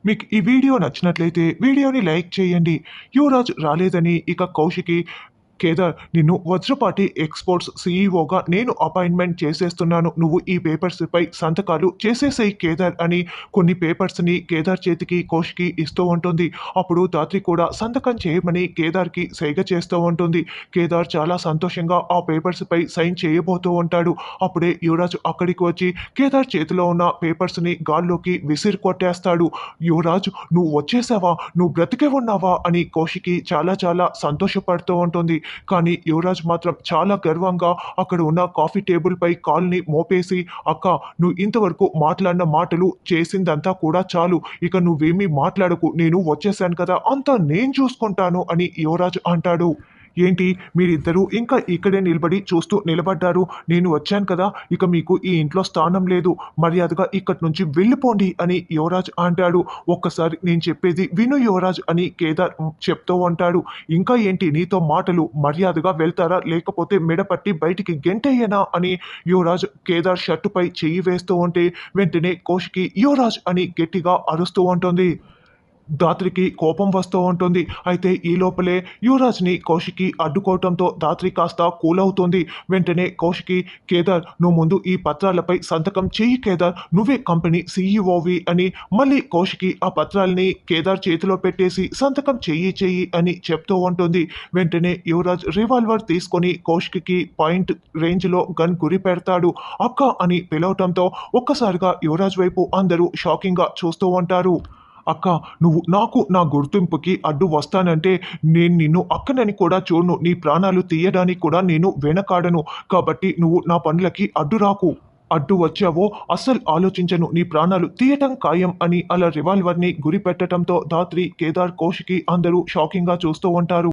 మీకు ఈ వీడియో నచ్చినట్లయితే వీడియోని లైక్ చేయండి. యువరాజ్ రాలేదని ఇక కౌశికి కేదార్ నిన్ను వజ్రపాటి ఎక్స్‌పోర్ట్స్ సీఈఓగా నేను అపాయింట్‌మెంట్ చేసేస్తున్నాను. నువ్వు ఈ పేపర్స్‌పై సంతకాలు చేసేసేయ్ కేదార్ అని కొన్ని పేపర్స్‌ని కేదార్ చేతికి కౌశికి ఇస్తూ ఉంటుంది. అప్పుడు ధాత్రి కూడా సంతకం చేయమని కేదార్‌కి సైగ చేస్తూ ఉంటుంది. కేదార్ చాలా సంతోషంగా ఆ పేపర్స్‌పై సైన్ చేయబోతూ ఉంటాడు. అప్పుడే యువరాజ్ అక్కడికి వచ్చి కేదార్ చేతిలో ఉన్న పేపర్స్‌ని గాల్లోకి విసిరి కొట్టేస్తాడు. యువరాజ్ నువ్వు వచ్చేసావా? నువ్వు బ్రతికే ఉన్నావా? అని కౌశికి చాలా సంతోషపడుతూ ఉంటుంది. కానీ యువరాజ్ మాత్రం చాలా గర్వంగా అక్కడ ఉన్న కాఫీ టేబుల్‌పై కాలుని మోపేసి, "అక్క నువ్వు ఇంతవరకు మాట్లాడిన మాటలు, చేసిందంతా కూడా చాలు. ఇక నువ్వేమీ మాట్లాడకు. నేను వచ్చేసాను కదా! అంతా నేను చూసుకుంటాను" అని యువరాజ్ అంటాడు. ఏంటి మీరిద్దరూ ఇంకా ఇక్కడే నిలబడి చూస్తూ నిలబడ్డారు. నేను వచ్చాను కదా! ఇక మీకు ఈ ఇంట్లో స్థానం లేదు. మర్యాదగా ఇక్కడి నుంచి వెళ్ళిపోండి అని యువరాజ్ అంటాడు. ఒక్కసారి నేను చెప్పేది విను యువరాజ్ అని కేదార్ చెప్తూ ఉంటాడు. ఇంకా ఏంటి నీతో మాటలు? మర్యాదగా వెళ్తారా? లేకపోతే మెడ పట్టి బయటికి గెంటెయ్యనా? అని యువరాజ్ కేదార్ షర్టుపై చెయ్యి వేస్తూ ఉంటే వెంటనే కౌశికి యువరాజ్ అని గట్టిగా అరుస్తూ ఉంటుంది. ధాత్రికి కోపం వస్తూ ఉంటుంది. అయితే ఈ లోపలే యువరాజ్‌ని కౌశికి అడ్డుకోవటంతో ధాత్రి కాస్త కూల్ అవుతుంది. వెంటనే కౌశికి, "కేదార్ నువ్వు ముందు ఈ పత్రాలపై సంతకం చెయ్యి కేదార్. నువ్వే కంపెనీ సీఈఓవి" అని మళ్ళీ కౌశికి ఆ పత్రాల్ని కేదార్ చేతిలో పెట్టేసి సంతకం చెయ్యి అని చెప్తూ ఉంటుంది. వెంటనే యువరాజ్ రివాల్వర్ తీసుకొని కౌశిక్‌కి పాయింట్ రేంజ్‌లో గన్ గురి పెడతాడు. "అక్క" అని పిలవటంతో ఒక్కసారిగా యువరాజ్ వైపు అందరూ షాకింగ్‌గా చూస్తూ ఉంటారు. "అక్క నువ్వు నాకు నా గుర్తింపుకి అడ్డు వస్తానంటే నేను నిన్ను అక్కనని కూడా చూడను. నీ ప్రాణాలు తీయడానికి కూడా నేను వెనకాడను. కాబట్టి నువ్వు నా పనులకి అడ్డు రాకు. అడ్డు వచ్చావో అస్సలు ఆలోచించను. నీ ప్రాణాలు తీయటం ఖాయం" అని అలా రివాల్వర్‌ని గురిపెట్టటంతో ధాత్రి, కేదార్, కౌశికి అందరూ షాకింగ్‌గా చూస్తూ ఉంటారు.